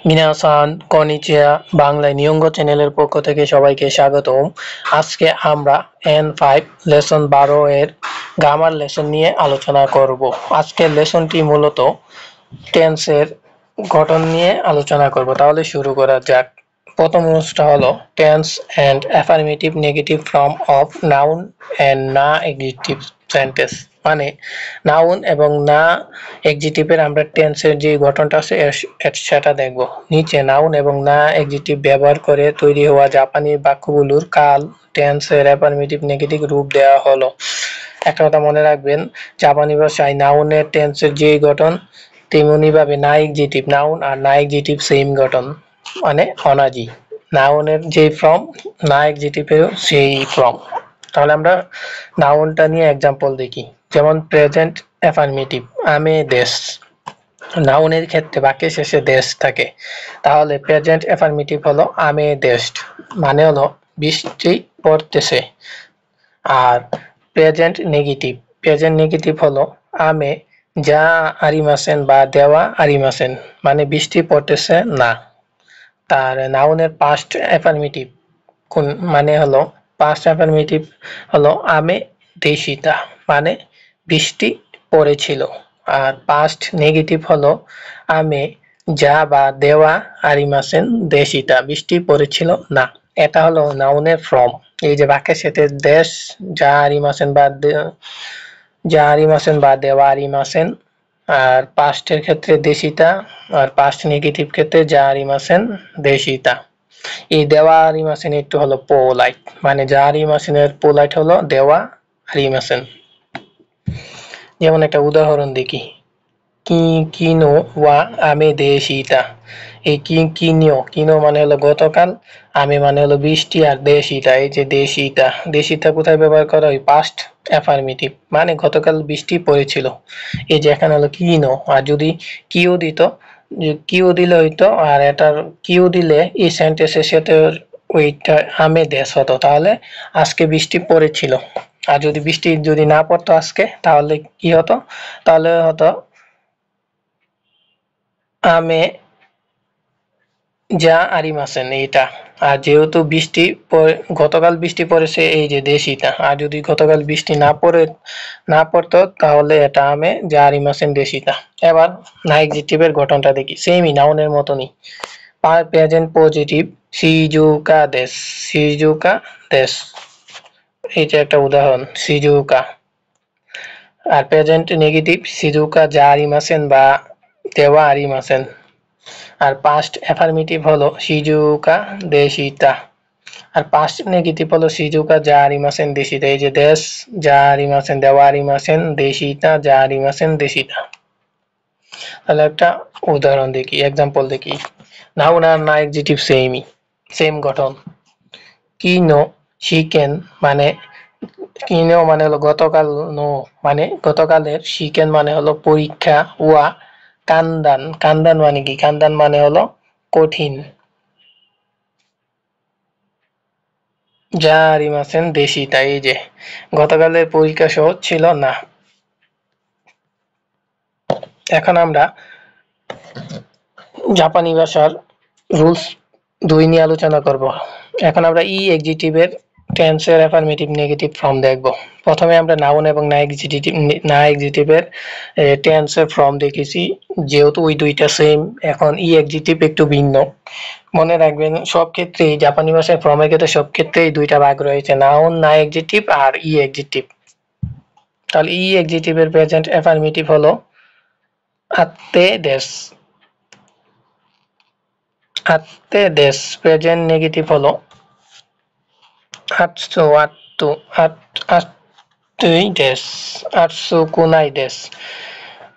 মিনাসান কনিচিয়া বাংলায় নিয়ঙ্গ চ্যানেলের পক্ষ থেকে সবাইকে স্বাগতম। আজকে আমরা N5 লেসন 12 এর গ্রামার লেসন নিয়ে আলোচনা করব। আজকের লেসনটি মূলত টেন্সের গঠন নিয়ে আলোচনা করব। তাহলে শুরু করা যাক। প্রথম অংশটা হলো tense and affirmative negative form of noun and না এডজেক্টিভ সেন্টেন্স, মানে নাউন এবং না এডজেক্টিভের আমরা টেন্সের যে গঠনটা আছে সেটা দেখব। নিচে নাউন এবং না এডজেক্টিভ ব্যবহার করে তৈরি হওয়া জাপানি বাক্যগুলোর কাল, টেন্সের অ্যাফার্মেটিভ নেগেটিভ রূপ দেওয়া হলো। একটা কথা মনে রাখবেন, জাপানি ভাষায় নাউনের টেন্সের যে গঠন তেমনি ভাবে না এডজেক্টিভ, নাউন আর না এডজেক্টিভ সেম গঠন, মানে অনাজি। নাউনের যে ফর্ম না এডজেক্টিভেরও সেই ফর্ম। তাহলে আমরা নাউনটা নিয়ে এক্সাম্পল দেখি। যেমন প্রেজেন্ট অ্যাফার্মেটিভ, আমি দেশ। নাউনের ক্ষেত্রে বাক্যের শেষে দেশ থাকে, তাহলে প্রেজেন্ট অ্যাফার্মেটিভ হলো আমি দেশ, মানে হলো বৃষ্টি পড়তেছে। আর প্রেজেন্ট নেগেটিভ হলো আমি যা আরিমাসেন বা দেওয়া আরিমাসেন, মানে বৃষ্টি পড়তেছে না। তার নাউনের পাস্ট অ্যাফার্মেটিভ কোন মানে হলো পাস্ট অ্যাফার্মেটিভ হলো আমি দেশিতা, মানে বৃষ্টি পড়েছিল। আর পাস্ট নেগেটিভ হলো আমি যা বা দেওয়া আরিমাসেন দেশিতা, বৃষ্টি পড়েছিল না। এটা হলো নাউনের ফর্ম। এই যে বাক্যের সাথে দেশ, যা আরিমাসেন বা দেওয়া আরিমাসেন, আর পাস্টের ক্ষেত্রে দেশিতা, আর পাস্ট নেগেটিভ ক্ষেত্রে যা আরিমাসেন দেশিতা। এই দেওয়া আরিমাসেন একটু হলো পোলাইট, মানে যা আরিমাসেনের পোলাইট হলো দেওয়া আরিমাসেন। যেমন একটা উদাহরণ দেখি, কিনো ওয়া আমি দেশিতা। এই কিনো মানে হলো গতকাল, আমি মানে হলো বৃষ্টি, আর দেশিতা, এই যে দেশিতা কোথায় ব্যবহার করা হয়? পাস্ট অ্যাফার্মেটিভ, মানে গতকাল বৃষ্টি পড়েছিল। এই যে এখানে হলো কিনো, আর যদি কিউ দিত, কিউ দিলে হইতো, আর এটার কিউ দিলে এই সেন্টেন্সের সাথে ওইটা আমি দেশ হতো, তাহলে আজকে বৃষ্টি পড়েছিল। আর যদি বৃষ্টি না পড়তো আজকে, তাহলে কি হতো? তাহলে হতো আমি যা আরিমাসেন, এইটা। আর যেহেতু গতকাল বৃষ্টি পড়েছে, এই যে দেশিটা। আর যদি গতকাল বৃষ্টি না পড়তো, তাহলে এটা আমি যা আরিমাসেন দেশিতা। এবার না এডজেক্টিভের গঠনটা দেখি, সেমই নাউনের মতনই। প্রেজেন্ট পজিটিভ সিজুকা দেশ, এইটা একটা উদাহরণ, সিজুকা। আর প্রেজেন্ট নেগেটিভ সিজুকা যা আরিমাসেন বা দেওয়া আরিমাসেন। আর পাস্ট অ্যাফার্মেটিভ হলো শিজুকা দেশিতা। আর পাস্ট নেগেটিভ হলো শিজুকা যা আরিমাসেন দেশিতা। এই যে দেশ, যা আরিমাসেন, দেওয়া আরিমাসেন, দেশিতা, যা আরিমাসেন দেশিতা। তাহলে একটা উদাহরণ দেখি, এক্সাম্পল দেখি। নাউন আর না এডজেক্টিভ সেম গঠন। কিনো শিকেন, মানে কিনো মানে হলো গতকাল, মানে গতকালের, শিকেন মানে হলো পরীক্ষা, ওয়া কান্দান মানে কি? কান্দান মানে হলো কঠিন, যা আরিমাসেন দেশিতা। এই যে গতকালের পরীক্ষা সহজ ছিল না। এখন আমরা জাপানি ভাষার রুলস 2 নিয়ে আলোচনা করব। এখন আমরা ই এডজেক্টিভের টেন্সের অ্যাফার্মেটিভ নেগেটিভ ফর্ম দেখব। প্রথমে আমরা নাউন এবং না এডজেক্টিভের টেন্সের ফর্ম দেখেছি, যেহেতু ওই দুইটা সেম। এখন ই এডজেক্টিভ একটু ভিন্ন। মনে রাখবেন, সব ক্ষেত্রেই জাপানি ভাষায় ফর্মের ক্ষেত্রে সব ক্ষেত্রেই দুইটা ভাগ রয়েছে, নাউন না এডজেক্টিভ আর ই এডজেক্টিভ। তাহলে ই এডজেক্টিভের প্রেজেন্ট অ্যাফার্মেটিভ হলো আত্তে দেশ। প্রেজেন্ট নেগেটিভ হলো আটসুই কুনাই দেশ।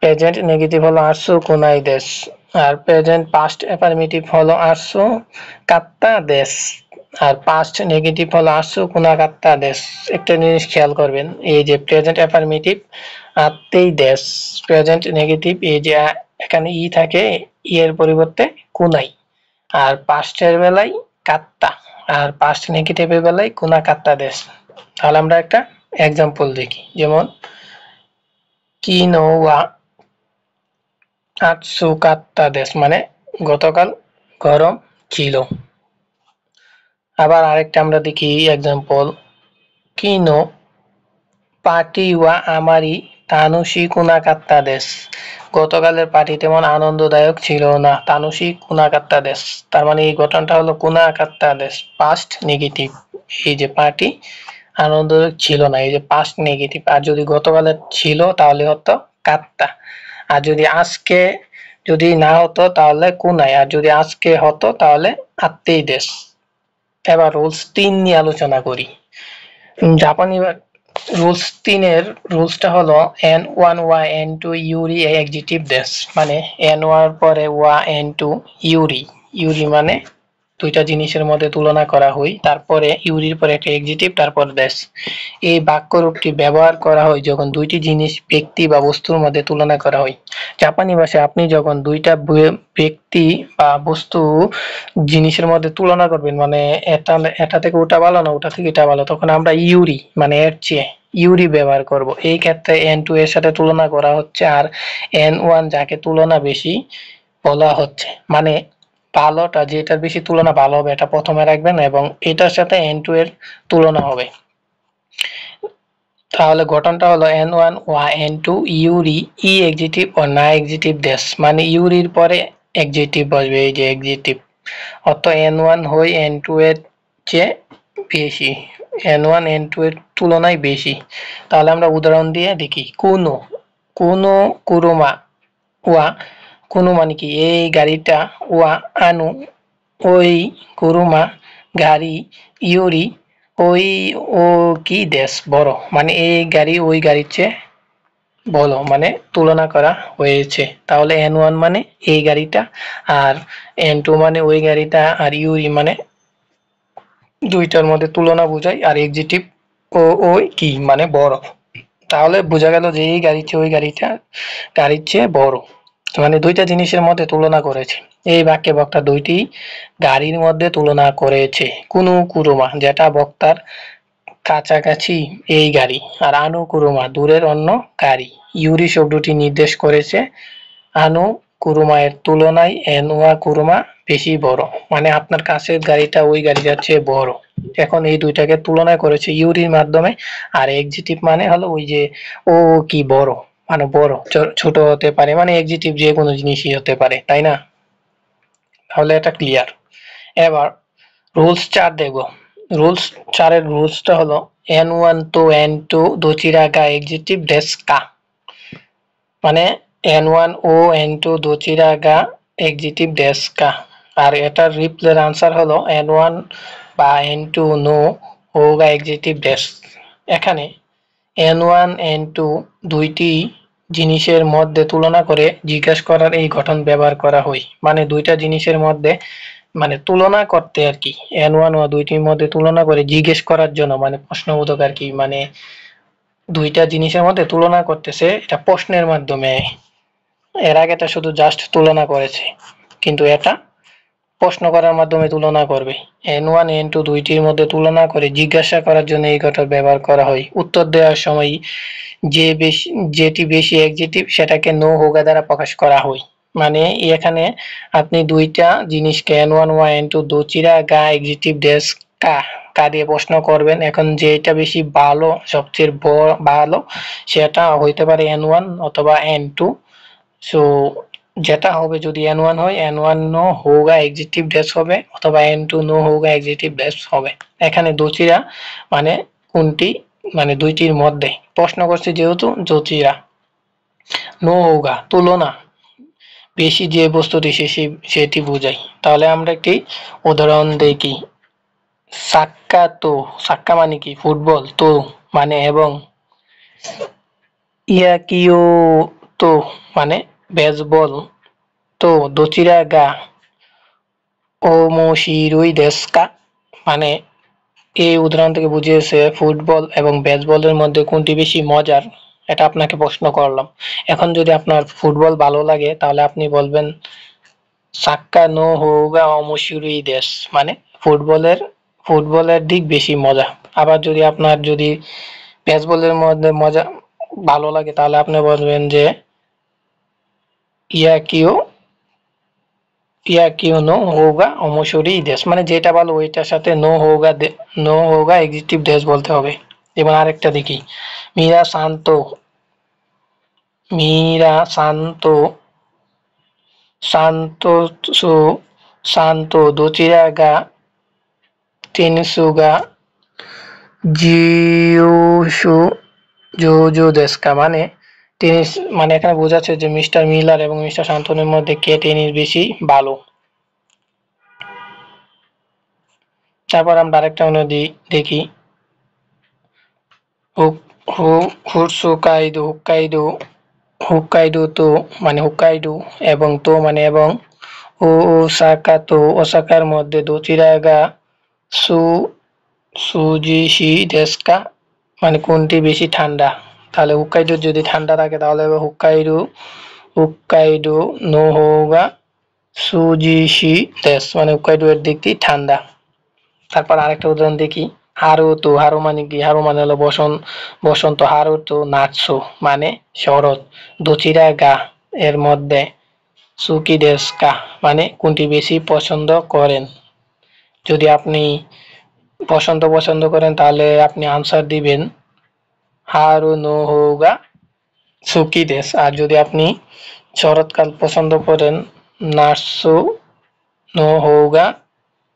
প্রেজেন্ট নেগেটিভ হলো আটসু কুনাই দেশ। আর প্রেজেন্ট পাস্ট অ্যাফার্মেটিভ হলো আটসু কাত্তা দেশ। আর পাস্ট নেগেটিভ হলো আটসু কুনা কাত্তা দেশ। একটা জিনিস খেয়াল করবেন, এই যে প্রেজেন্ট অ্যাফার্মেটিভ আত্তেই দেশ, প্রেজেন্ট নেগেটিভ এই যে এখানে ই থাকে, ই এর পরিবর্তে কুনাই। আর পাস্টের বেলায় কাত্তা, আর পাস্ট নেগেটিভের বেলায় কুনা কাত্তা দেশ। তাহলে আমরা একটা এক্সাম্পল দেখি, যেমন কিনো ওয়া আটসু কাত্তা দেশ, মানে গতকাল গরম ছিল। আবার আরেকটা আমরা দেখি এক্সাম্পল, কিনো পার্টি ওয়া আমারি তানুশি কুনাকাত্তা দেশ। গতকালের পার্টি তেমন আনন্দদায়ক ছিল না। তানুশি কুনাকাত্তা দেশ, তার মানে এই ঘটনাটা হলো কুনাকাত্তা দেশ, পাস্ট নেগেটিভ। এই যে পার্টি আনন্দদায়ক ছিল না, এই যে পাস্ট নেগেটিভ। আর যদি গতকালের ছিল তাহলে হতো কাত্তা। আর যদি আজকে যদি না হতো তাহলে কুনাই, আর যদি আজকে হতো তাহলে আত্মেই দেশ। এবার রুলস 3 নিয়ে আলোচনা করি। জাপানি রুলস 3-এর রুলসটা হলো N1 ওয়া N2 ইউরি এক্সিটিভ দেশ, মানে N1 পরে ওয়া N2 ইউরি। ইউরি মানে দুইটা জিনিসের মধ্যে তুলনা করা হয়, তারপরে ইউরির পরে একটা এক্সিটিভ, তারপর দেশ। এই বাক্যরূপটি ব্যবহার করা হয় যখন দুইটি জিনিস, ব্যক্তি বা বস্তুর মধ্যে তুলনা করা হয়। জাপানি ভাষায় আপনি যখন দুইটা ব্যক্তি বা বস্তু জিনিসের মধ্যে তুলনা করবেন, মানে এটা এটা থেকে ওটা ভালো না ওটা থেকে এটা ভালো, তখন আমরা ইউরি মানে এর চেয়ে ইউরি ব্যবহার করব। এই ক্ষেত্রে N2 এর সাথে তুলনা করা হচ্ছে, আর N1 যাকে তুলনা বেশি বলা হচ্ছে, মানে ভালোটা যেটার বেশি তুলনা ভালো হবে এটা প্রথমে রাখবেন এবং এটার সাথে N2 এর তুলনা হবে। তাহলে গঠনটা হলো N1 ওয়া N2 ইউরি ই এক্সিটিভ ও না এক্সিটিভ দেশ, মানে ইউরির পরে এক্সিটিভ বসবে, এই যে এক্সিটিভ, অর্থ N1 হয় N2 এর চেয়ে বেশি, N1 N2 এর তুলনায় বেশি। তাহলে আমরা উদাহরণ দিয়ে দেখি। কুনো কুনো কুরুমা ওয়া, কুনো মানে কি এই গাড়িটা, ওয়া আনু ওই কুরুমা গাড়ি, ইউরি ওই ও কি দেশ বড়, মানে এই গাড়ি ওই গাড়ির চেয়ে বলো, মানে তুলনা করা হয়েছে। তাহলে N1 মানে এই গাড়িটা, আর N2 মানে ওই গাড়িটা, আর ইউরি মানে দুইটার মধ্যে তুলনা বোঝায়, আর এক্সিটিভ ও ওই কি মানে বড়। তাহলে বোঝা গেল যে এই গাড়ির চেয়ে ওই গাড়িটা গাড়ির চেয়ে বড়, মানে দুইটা জিনিসের মধ্যে তুলনা করেছে। এই বাক্যে বক্তা দুইটি গাড়ির মধ্যে তুলনা করেছে। কুনু কুরুমা যেটা বক্তার কাছাকাছি এই গাড়ি, আর আনু কুরুমা দূরের অন্য গাড়ি। ইউরি শব্দটি নির্দেশ করেছে আনু কুরুমা-এর তুলনায় এনুয়া কুরুমা বেশি বড়, মানে আপনার কাছের গাড়িটা ওই গাড়িটার চেয়ে বড়। এখন এই দুইটাকে তুলনা করেছে ইউরির মাধ্যমে। আর এক্সিটিভ মানে হলো ওই যে ও কি বড়, মানে বড় ছোট হতে পারে, মানে এক্সিটিভ যে কোনো জিনিসই হতে পারে, তাই না? তাহলে এটা ক্লিয়ার। এবার রুলস 4 দেখব। রুলস 4-এর রুলসটা হলো N1 তো N2 দোচিরাগা এক্সিটিভ দেশ কা, মানে N1 ও N2 দোচিরাগা এক্সিটিভ দেশ কা। আর এটার রিপ্লের আনসার হলো N1 বা N2 নো হোগা এক্সিটিভ দেশ। এখানে N1 N2 দুইটি জিনিসের মধ্যে তুলনা করে জিজ্ঞাসা করার এই গঠন ব্যবহার করা হয়, মানে দুইটা জিনিসের মধ্যে মানে তুলনা করতে আর কি। N1 ও দুইটির মধ্যে তুলনা করে জিজ্ঞেস করার জন্য, মানে প্রশ্নবোধক আর কি, মানে দুইটা জিনিসের মধ্যে তুলনা করতেছে এটা প্রশ্নের মাধ্যমে। এর আগে এটা শুধু জাস্ট তুলনা করেছে, কিন্তু এটা প্রশ্ন করার মাধ্যমে তুলনা করবে। N1 N2 দুইটির মধ্যে তুলনা করে জিজ্ঞাসা করার জন্য এই গঠন ব্যবহার করা হয়। উত্তর দেওয়ার সময় যে বেশি যেটি বেশি এক্সিটিভ সেটাকে নো হোগা দ্বারা প্রকাশ করা হয়। মানে এখানে আপনি দুইটা জিনিসকে N1 ওয়া N2 দোচিরা গা এক্সিটিভ দেশ কা কা দিয়ে প্রশ্ন করবেন। এখন যেটা বেশি ভালো, সবচেয়ে ভালো, সেটা হইতে পারে N1 অথবা N2। সো যেটা হবে যদি N1 হয় N1 নো হোগা এক্সিটিভ ড্যাশ হবে, অথবা N2 নো হোগা এক্সিটিভ ড্যাশ হবে। এখানে দোচিরা মানে কোনটি, মানে দুইটির মধ্যে প্রশ্ন করছে যেহেতু দোচিরা। নো হোগা তুলনা, বেশি যে বস্তুটি সেটি বোঝায়। তাহলে আমরা একটি উদাহরণ দেখি। সাক্কা তো, সাক্কা মানে কি ফুটবল, তো মানে এবং, ইয়াকিও তো মানে বেসবল, তো দোচিরা গা ওমোশিরুই দেশু কা, মানে এই উদাহরণ থেকে বুঝিয়েছে ফুটবল এবং বেসবলের মধ্যে কোনটি বেশি মজার। এটা আপনাকে প্রশ্ন করলাম। এখন যদি আপনার ফুটবল ভালো লাগে তাহলে আপনি বলবেন সাক্কা নো হোগা ওমোশিরুই দেশ, মানে ফুটবলের দিক বেশি মজা। আবার যদি আপনার যদি বেসবলের মধ্যে মজা ভালো লাগে তাহলে আপনি বলবেন যে ইয়াকিও या क्यों नो होगा অমসরি দেশ মানে যেটা ভালো ওইটার সাথে নো হোগা এক্সিটিভ দেশ বলতে হবে। এবার আরেকটা দেখি মীরা শান্ত মীরা শান্ত শান্তসু শান্ত দোচিরাগা টেনিসুগা জিওসু জোজো দেস্কা মানে টেনিস মানে এখানে বোঝাচ্ছে যে মিস্টার মিলার এবং মিস্টার শান্তনের মধ্যে কে টেনিস বেশি ভালো। তারপর আমরা আরেকটা নদী দেখি হুটসুকাইদো হুক্কাইদো হুক্কাইদো তো মানে হুক্কাইডো এবং তো মানে এবং ওসাকা তো ওসাকার মধ্যে দোচিরাগা সু সুজিশি দেস্কা মানে কোনটি বেশি ঠান্ডা। তাহলে হুক্কাইডো যদি ঠান্ডা থাকে তাহলে হুক্কাইডো হুক্কাইডো নো হোগা সুজিশি দেশ মানে হুক্কাইডো এর দিকটি ঠান্ডা। তারপর আরেকটা উদাহরণ দেখি হারুতো হারু মানে কি হারু মানে হলো বসন্ত হারুতো নাৎসু মানে শরৎ দোচিরাগা এর মধ্যে সুকি দেস্কা মানে কোনটি বেশি পছন্দ করেন। যদি আপনি পছন্দ করেন তাহলে আপনি আনসার দিবেন হারু নো হোগা সুকি দেশ। আর যদি আপনি শরৎকাল পছন্দ করেন নাৎসু নো হোগা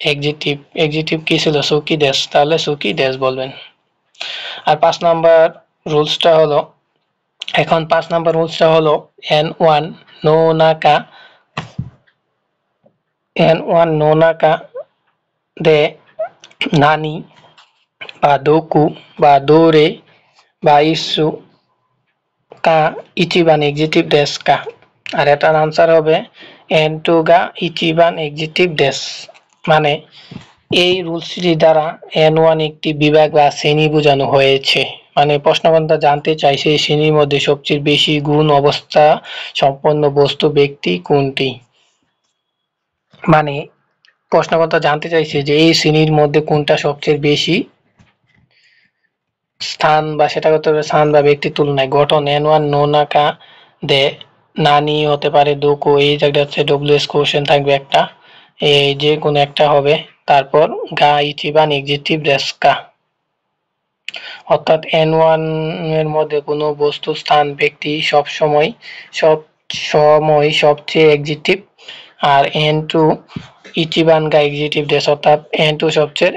এক্সিটিভ কি ছিল সুকি দেশ তাহলে সুকি দেশ বলবেন। আর 5 নাম্বার রুলসটা হলো এখন 5 নাম্বার রুলসটা হলো N1 নো নাকা N1 নো নাকা দে নানি বা দোকু বা দোরে বা ইসু কা ইচিবান এক্সিটিভ দেশ কা। আর এটার আনসার হবে N2 গা ইচিবান এক্সিটিভ দেশ মানে এই রুলসটি দ্বারা N1 একটি বিভাগ বা শ্রেণী বোঝানো হয়েছে। মানে প্রশ্নকর্তা জানতে চাইছে এই শ্রেণীর মধ্যে সবচেয়ে বেশি গুণ অবস্থা সম্পন্ন বস্তু ব্যক্তি কোনটি। মানে প্রশ্নকর্তা জানতে চাইছে যে এই শ্রেণীর মধ্যে কোনটা সবচেয়ে বেশি স্থান বা সেটা করতে হবে স্থান বা ব্যক্তির তুলনায় গঠন N1 নো নাকা দে নানি হতে পারে দোকো এই জায়গাটা হচ্ছে ডব্লিউএস কোশ্চেন থাকবে একটা এই যে কোনো একটা হবে। তারপর গা ইচিবান এক্সিটিভ দেস্কা অর্থাৎ N1 এর মধ্যে কোনো বস্তু স্থান ব্যক্তি সব সময় সবচেয়ে এক্সিটিভ আর N2 ইচিবান গা এক্সিটিভ দেশ অর্থাৎ N2 সবচেয়ে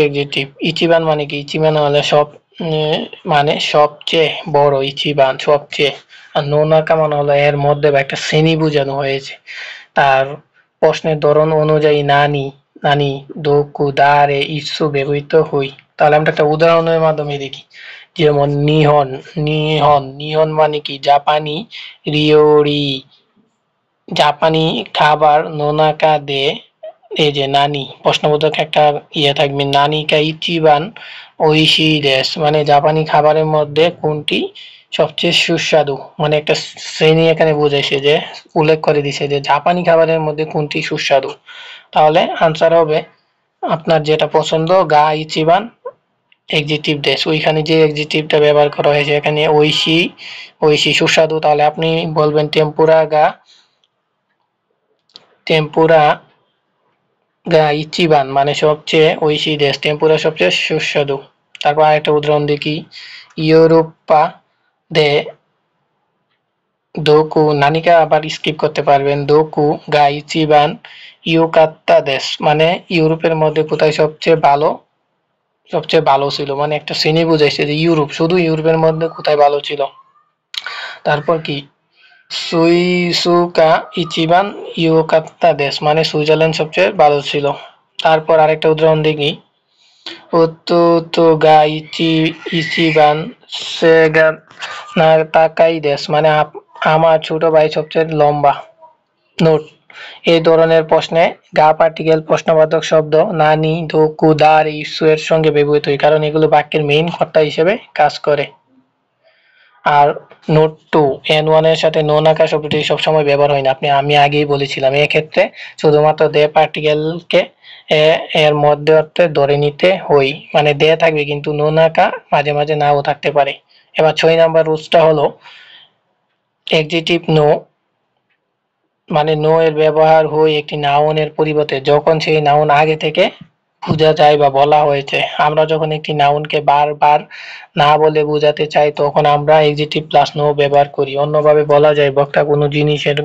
এক্সিটিভ ইচিবান মানে কি ইচিবান হলে মানে সবচেয়ে বড় ইচিবান সবচেয়ে আর নোনাকা মানে হলো এর মধ্যে বা একটা শ্রেণী বোঝানো হয়েছে। তার প্রশ্নের ধরন অনুযায়ী নানি নানি দোকু দারে ইসু ব্যবহৃত হই। তাহলে আমরা একটা উদাহরণের মাধ্যমে দেখি যেমন নিহন নিহন নিহন মানে কি জাপানি রিওরি জাপানি খাবার নোনাকা দে এই যে নানি প্রশ্নবোধক একটা থাকবে নানিকা ইচিবান ওইশি দেশ মানে জাপানি খাবারের মধ্যে কোনটি সবচেয়ে সুস্বাদু মানে একটা শ্রেণী এখানে বোঝাইছে যে উল্লেখ করে দিছে যে জাপানি খাবারের মধ্যে কোনটি সুস্বাদু। তাহলে আনসার হবে আপনার যেটা পছন্দ গা ইচিবান এক্সিটিভ দেশ ওইখানে যে এক্সিটিভটা ব্যবহার করা হয়েছে এখানে ওইশি ওইশি সুস্বাদু তাহলে আপনি বলবেন টেম্পুরা গা ইচিবান মানে সবচেয়ে ওইশি দেশ টেম্পুরা সবচেয়ে সুস্বাদু। তারপর আরেকটা উদাহরণ দেখি ইউরোপা দে দোকু নানিকা আবার স্কিপ করতে পারবেন দোকু গা ইচিবান ইউকাত্তা দেশ মানে ইউরোপের মধ্যে কোথায় সবচেয়ে ভালো ছিল মানে একটা শ্রেণী বুঝাইছে যে ইউরোপ শুধু ইউরোপের মধ্যে কোথায় ভালো ছিল। তারপর কি সুইসুকা ইচিবান ইউকাত্তা দেশ মানে সুইজারল্যান্ড সবচেয়ে ভালো ছিল। তারপর আরেকটা উদাহরণ দেখি ওতো গা ইচিবান সেগা না তাকাই দেশ মানে আমার ছোট ভাই সবচেয়ে লম্বা। নোট এই ধরনের প্রশ্নে গা পার্টিকেল প্রশ্নবাচক শব্দ নানি দোকু দার ইসু এর সঙ্গে ব্যবহৃত হয় কারণ এগুলো বাক্যের মেইন কর্তা হিসেবে কাজ করে। আর নোট 2 N1 এর সাথে নো নাকা শব্দটি সবসময় ব্যবহার হয় না আমি আগেই বলেছিলাম এক্ষেত্রে শুধুমাত্র দে পার্টিকেলকে এর মধ্যে অর্থে ধরে নিতে হই মানে দে থাকবে কিন্তু নো নাকা মাঝে মাঝে নাও থাকতে পারে। এবার 6 নাম্বার রুলসটা হলো এক্সিটিভ নো মানে নো এর ব্যবহার হয় একটি নাউনের পরিবর্তে যখন সেই নাউন আগে থেকে বোঝা যায় বা বলা হয়েছে। আমরা যখন একটি নাউনকে বারবার না বলে বোঝাতে চাই তখন আমরা এক্সিটিভ প্লাস নো ব্যবহার করি। অন্যভাবে বলা যায় বক্তা কোনো জিনিসের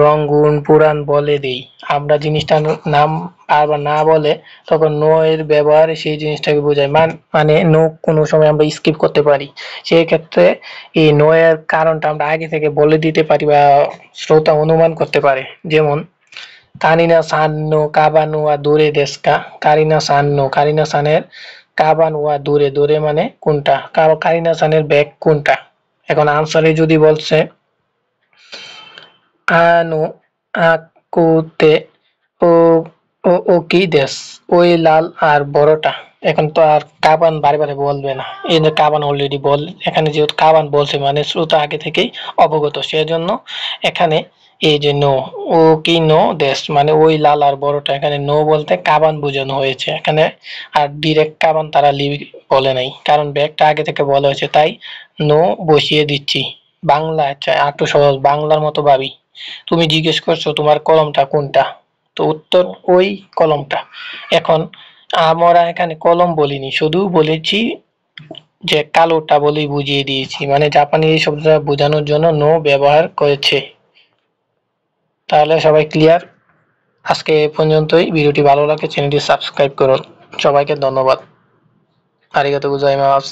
রং গুণ পুরাণ বলে দেই। আমরা জিনিসটার নাম বারবার না বলে তখন নো এর ব্যবহারে সেই জিনিসটাকে বোঝায়। মানে নো কোনো সময় আমরা স্কিপ করতে পারি। সেই ক্ষেত্রে এই নো এর কারণটা আমরা আগে থেকে বলে দিতে পারি বা শ্রোতা অনুমান করতে পারে। যেমন কানিনা সান্নো কাবানো ওয়া দূরে দেশকা। কারিনা সানের কাবান ওয়া দূরে, দূরে মানে কোনটা, কারিনা সানের ব্যাগ কোনটা। এখন আনসারে যদি বলছে আনো আকুতে ও ও ও কি দেশ, ওই লাল আর বড়টা। এখন তো আর কাবান বারে বারে বলবে না, এই যে কাবান অলরেডি বল, এখানে যেহেতু কাবান বলছে মানে শ্রোতা আগে থেকেই অবগত, সেজন্য এখানে এই যে নো, ও কি নো দেশ মানে ওই লাল আর বড়টা, এখানে নো বলতে কাবান বোঝানো হয়েছে এখানে। আর ডিরেক্ট কাবান তারা বলে নাই, কারণ ব্যাগটা আগে থেকে বলা হয়েছে, তাই নো বসিয়ে দিচ্ছি। বাংলা আচ্ছা একটু সহজ, বাংলার মতো ভাবি। তুমি জিজ্ঞেস করছো তোমার কলমটা কোনটা, তো উত্তর ওই কলমটা। এখন আমরা এখানে কলম বলিনি, শুধু বলেছি যে কালোটা বলেই বুঝিয়ে দিয়েছি, মানে জাপানি এই শব্দটা বোঝানোর জন্য নো ব্যবহার করেছে। তাহলে সবাই ক্লিয়ার? আজকে এ পর্যন্তই। ভিডিওটি ভালো লাগলে চ্যানেলটি সাবস্ক্রাইব করুন। সবাইকে ধন্যবাদ। আরিগাতো গোজাইমাস।